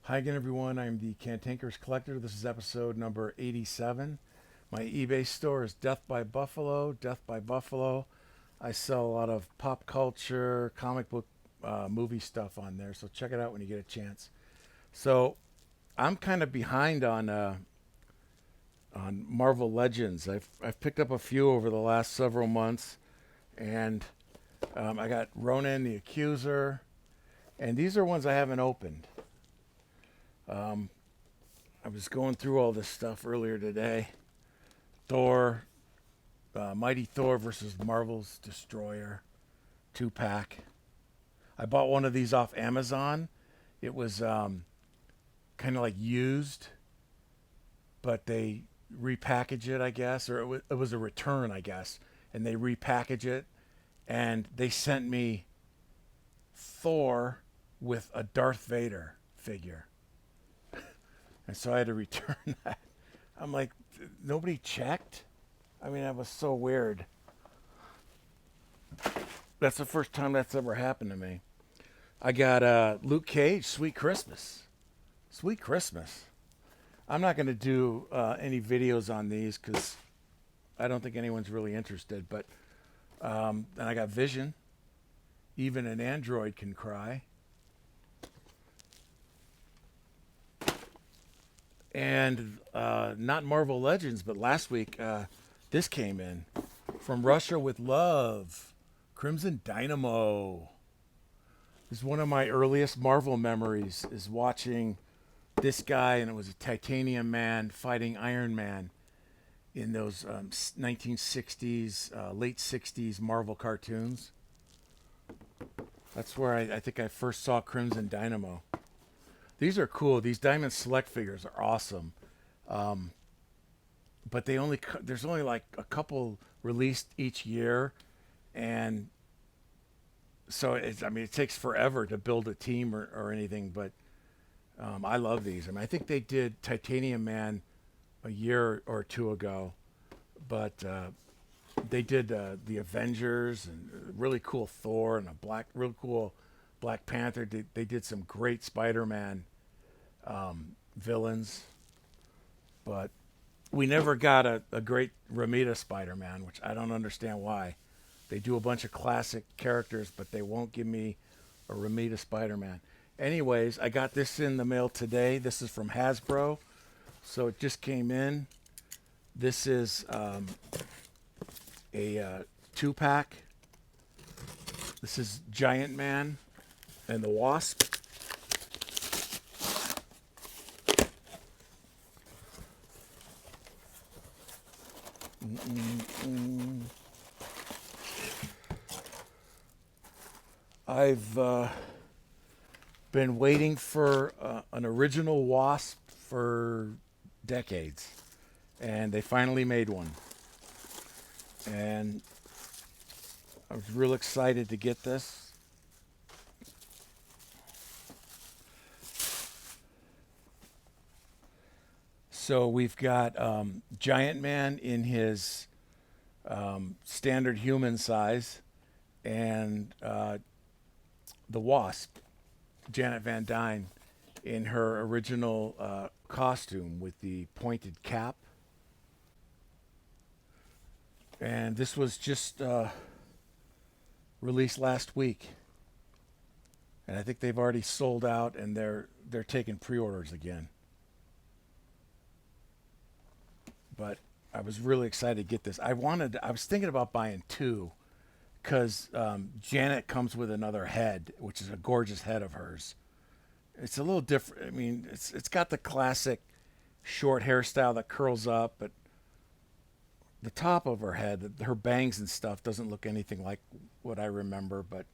Hi again, everyone. I'm the Cantankerous Collector. This is episode number 87. My eBay store is Death by Buffalo. Death by Buffalo. I sell a lot of pop culture, comic book, movie stuff on there, so check it out when you get a chance. So I'm kind of behind on Marvel Legends. I've picked up a few over the last several months, and I got Ronan the Accuser, and these are ones I haven't opened. Um, I was going through all this stuff earlier today. Thor, Mighty Thor versus Marvel's Destroyer, 2-pack. I bought one of these off Amazon. It was kind of like used, but they repackage it, I guess, or it was a return, I guess, and they repackage it, and they sent me Thor with a Darth Vader figure, and so I had to return that. I'm like, nobody checked. I mean, that was so weird. That's the first time that's ever happened to me. I got Luke Cage, Sweet Christmas. Sweet Christmas. I'm not going to do any videos on these because I don't think anyone's really interested. But then I got Vision. Even an android can cry. And not Marvel Legends, but last week this came in from Russia with Love, Crimson Dynamo. This is one of my earliest Marvel memories. Is watching this guy, and it was a Titanium Man fighting Iron Man in those 1960s, late 60s Marvel cartoons. That's where I think I first saw Crimson Dynamo. These are cool. These Diamond Select figures are awesome. But there's only like a couple released each year, and so it takes forever to build a team or anything. But I love these. I mean, I think they did Titanium Man a year or two ago, but they did the Avengers and really cool Thor and real cool Black Panther. They did some great Spider-Man villains, but we never got a great Ramita Spider-Man, which I don't understand why. They do a bunch of classic characters, but they won't give me a Ramita Spider-Man. Anyways, I got this in the mail today. This is from Hasbro, so it just came in. This is a 2-pack. This is Giant Man and the Wasp. I've been waiting for an original Wasp for decades, and they finally made one. And I was real excited to get this. So we've got Giant Man in his standard human size, and the Wasp, Janet Van Dyne, in her original costume with the pointed cap. And this was just released last week, and I think they've already sold out, and they're taking pre-orders again. But I was really excited to get this. I was thinking about buying two, because Janet comes with another head, which is a gorgeous head of hers. It's a little different. I mean, it's got the classic short hairstyle that curls up, but the top of her head, her bangs and stuff, doesn't look anything like what I remember. But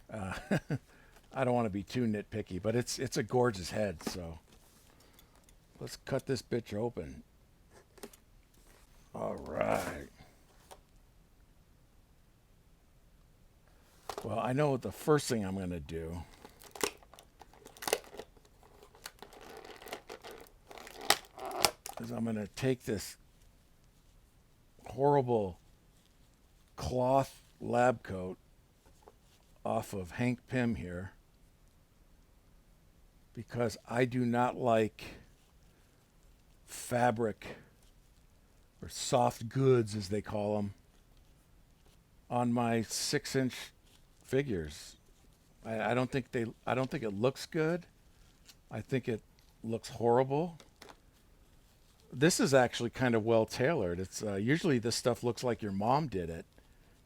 I don't want to be too nitpicky. But it's a gorgeous head. So let's cut this bitch open. All right. Well, I know what the first thing I'm going to do is I'm going to take this horrible cloth lab coat off of Hank Pym here. because I do not like fabric or soft goods, as they call them, on my 6-inch figures. I don't think they. I don't think it looks good. I think it looks horrible. This is actually kind of well tailored. It's usually this stuff looks like your mom did it.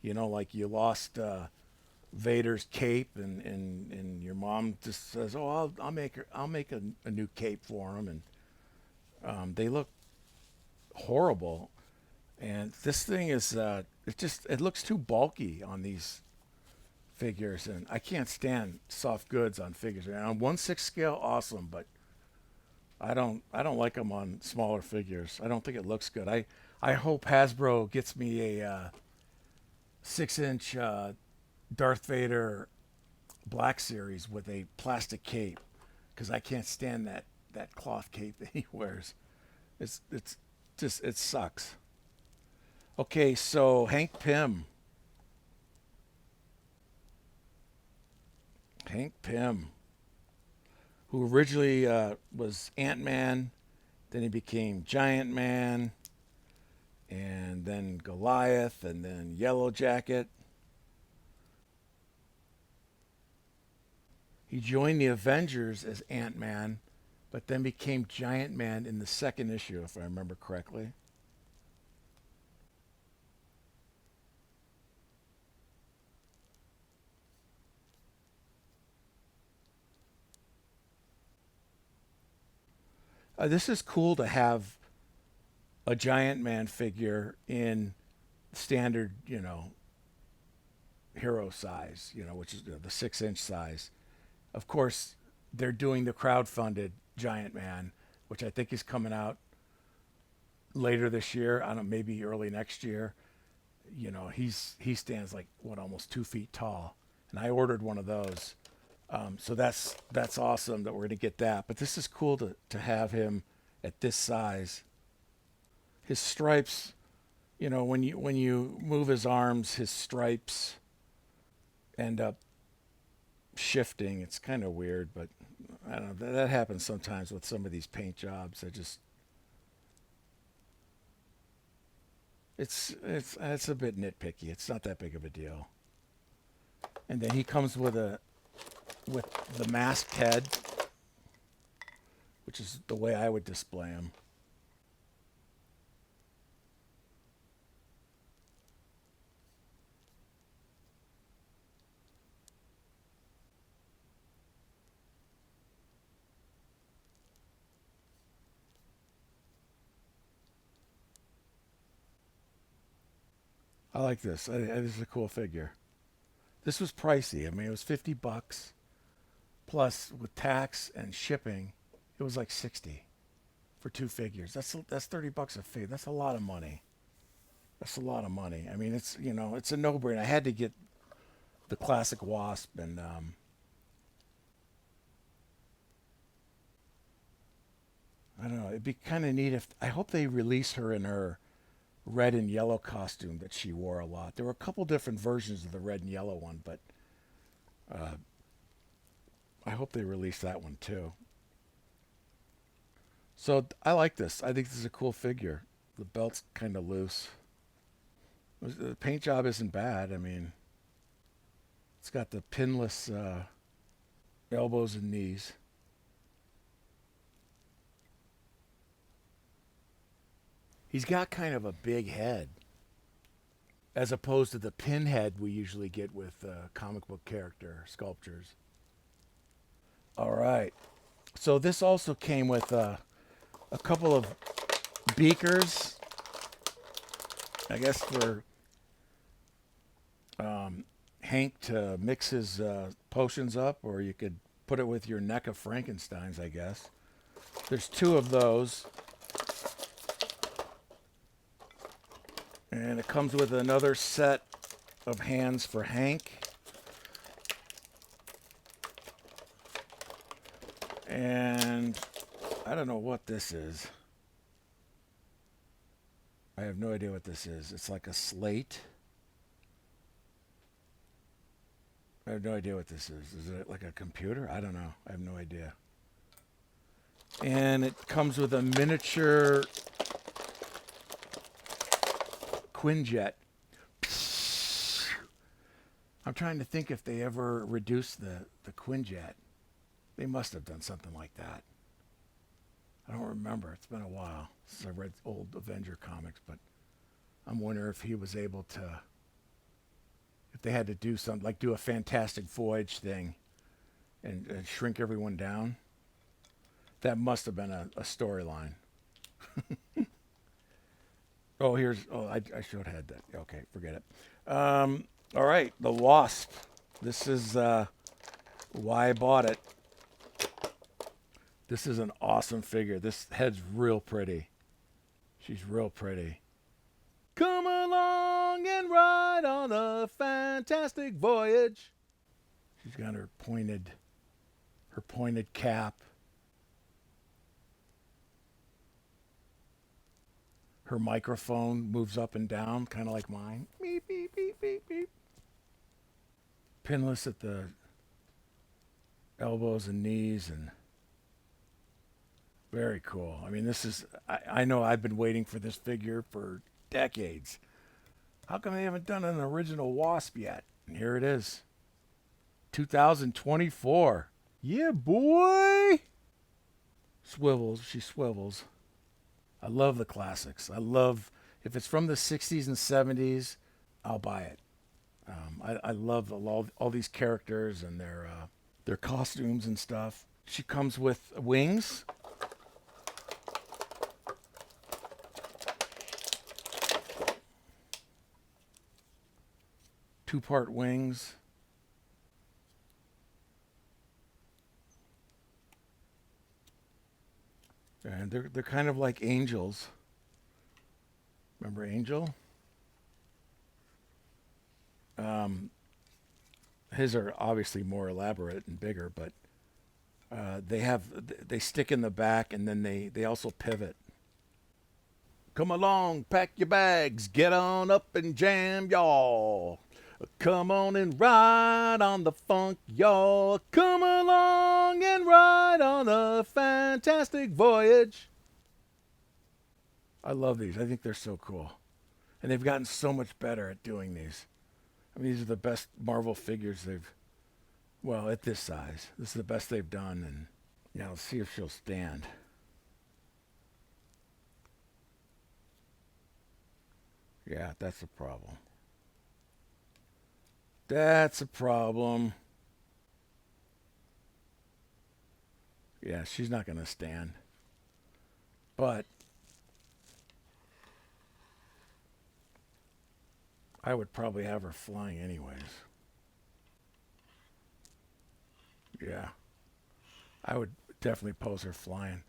You know, like you lost Vader's cape, and your mom just says, "Oh, I'll make a new cape for him," and they look horrible. And this thing is it looks too bulky on these figures, and I can't stand soft goods on figures. And on 1/6 scale, awesome, but I don't like them on smaller figures. I don't think it looks good. I hope Hasbro gets me a 6-inch Darth Vader Black Series with a plastic cape, because I can't stand that cloth cape that he wears. It's just, it sucks. Okay, so Hank Pym, who originally was Ant-Man, then he became Giant Man, and then Goliath, and then Yellow Jacket. He joined the Avengers as Ant-Man, but then became Giant Man in the second issue, if I remember correctly. This is cool to have a Giant Man figure in standard, hero size, which is the 6-inch size. Of course, they're doing the crowd-funded Giant Man, which I think is coming out later this year. I don't know, maybe early next year. He stands like what, almost 2 feet tall, and I ordered one of those. So that's awesome that we're gonna get that. But this is cool to have him at this size. His stripes, when you move his arms, his stripes end up shifting. It's kind of weird, but I don't know. That happens sometimes with some of these paint jobs. It's a bit nitpicky. It's not that big of a deal. And then he comes with the masked head, which is the way I would display him. I like this. This is a cool figure. This was pricey. I mean, it was $50 plus with tax and shipping. It was like 60 for 2 figures. That's $30 a figure. That's a lot of money. That's a lot of money. I mean, it's a no-brainer. I had to get the classic Wasp, and I don't know. It'd be kind of neat if I hope they release her in her red and yellow costume that she wore a lot. There were a couple different versions of the red and yellow one, but uh, I hope they release that one too. So I like this. I think this is a cool figure. The belt's kind of loose. The paint job isn't bad. I mean, it's got the pinless elbows and knees. He's got kind of a big head, as opposed to the pinhead we usually get with comic book character sculptures. All right. So this also came with a couple of beakers, I guess for Hank to mix his potions up, or you could put it with your neck of Frankenstein's, I guess. There's 2 of those. And it comes with another set of hands for Hank. And I don't know what this is. I have no idea what this is. It's like a slate. I have no idea what this is. Is it like a computer? I don't know. I have no idea. And it comes with a miniature Quinjet. I'm trying to think if they ever reduced the Quinjet. They must have done something like that. I don't remember. It's been a while since I read old Avenger comics, but I'm wondering if he was able to, if they had to do something, like do a Fantastic Voyage thing and shrink everyone down. That must have been a storyline. Oh, I should have had that. Okay, forget it. All right, the Wasp. This is why I bought it. This is an awesome figure. This head's real pretty. She's real pretty. Come along and ride on a fantastic voyage. She's got her pointed cap. Her microphone moves up and down, kind of like mine. Beep, beep, beep, beep, beep. Pinless at the elbows and knees, and very cool. I mean, this is, I know I've been waiting for this figure for decades. How come they haven't done an original Wasp yet? And here it is. 2024. Yeah, boy. Swivels. She swivels. I love the classics. I love, if it's from the 60s and 70s, I'll buy it. I love all these characters and their costumes and stuff. She comes with wings. Two-part wings. And they're kind of like angels. Remember Angel? His are obviously more elaborate and bigger, but they stick in the back, and then they also pivot. Come along, pack your bags, get on up and jam, y'all. Come on and ride on the funk, y'all. Come along and ride on a fantastic voyage. I love these. I think they're so cool. And they've gotten so much better at doing these. I mean, these are the best Marvel figures well, at this size. This is the best they've done. And yeah, let's see if she'll stand. Yeah, that's a problem. That's a problem. Yeah, she's not going to stand. But I would probably have her flying anyways. Yeah. I would definitely pose her flying.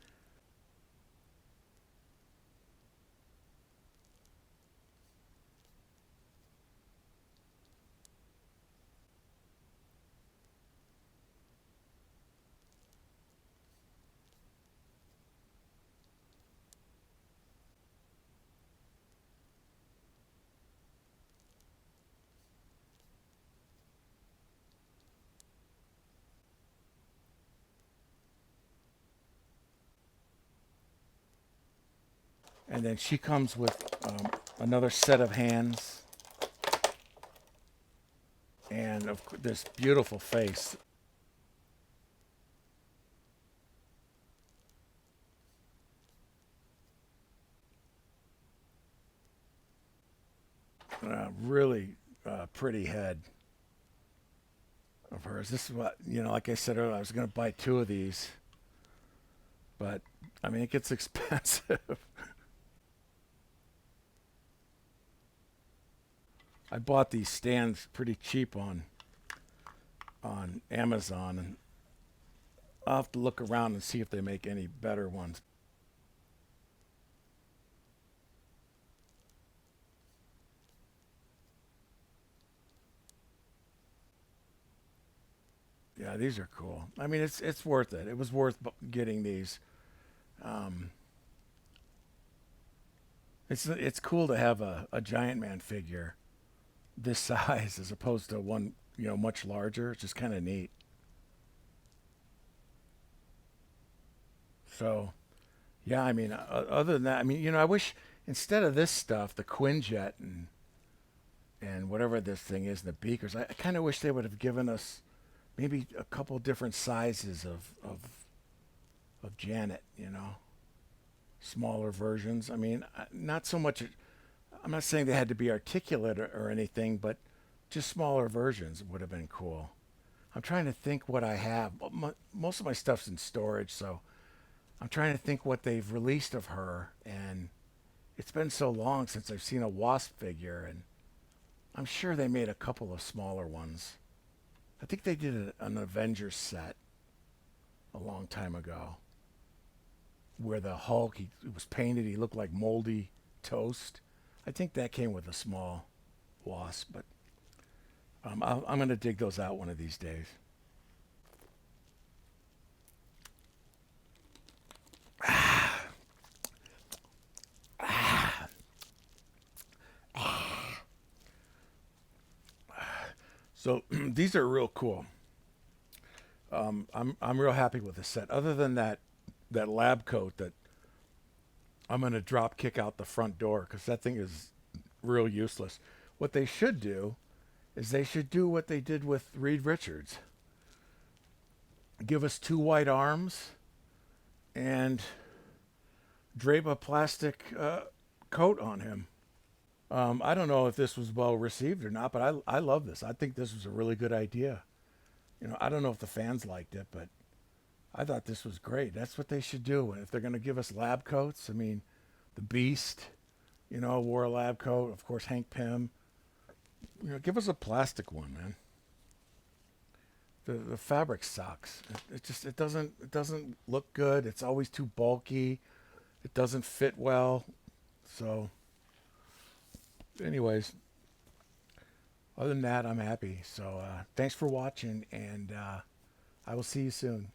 And then she comes with another set of hands and this beautiful face. Really pretty head of hers. This is what, like I said earlier, I was going to buy two of these. But, I mean, it gets expensive. I bought these stands pretty cheap on Amazon, and I'll have to look around and see if they make any better ones. Yeah, these are cool. I mean, it's worth it. It was worth getting these. It's cool to have a Giant Man figure this size as opposed to one much larger. It's just kind of neat. So, yeah, I mean, other than that, I mean, I wish instead of this stuff, the Quinjet and whatever this thing is, the beakers, I kind of wish they would have given us maybe a couple different sizes of Janet, smaller versions. I mean, not so much. I'm not saying they had to be articulate or anything, but just smaller versions would have been cool. I'm trying to think what I have. Most of my stuff's in storage, so I'm trying to think what they've released of her, and it's been so long since I've seen a Wasp figure, and I'm sure they made a couple of smaller ones. I think they did an Avengers set a long time ago where the Hulk, he was painted, he looked like moldy toast. I think that came with a small Wasp, but I'm going to dig those out one of these days. So these are real cool. I'm real happy with the set. Other than that lab coat that I'm gonna drop kick out the front door because that thing is real useless. What they should do is they should do what they did with Reed Richards. Give us 2 white arms and drape a plastic coat on him. I don't know if this was well received or not, but I love this. I think this was a really good idea. I don't know if the fans liked it, but I thought this was great. That's what they should do. And if they're going to give us lab coats, I mean, the Beast, wore a lab coat. Of course, Hank Pym. Give us a plastic one, man. The fabric sucks. It doesn't look good. It's always too bulky. It doesn't fit well. So, anyways, other than that, I'm happy. So, thanks for watching, and I will see you soon.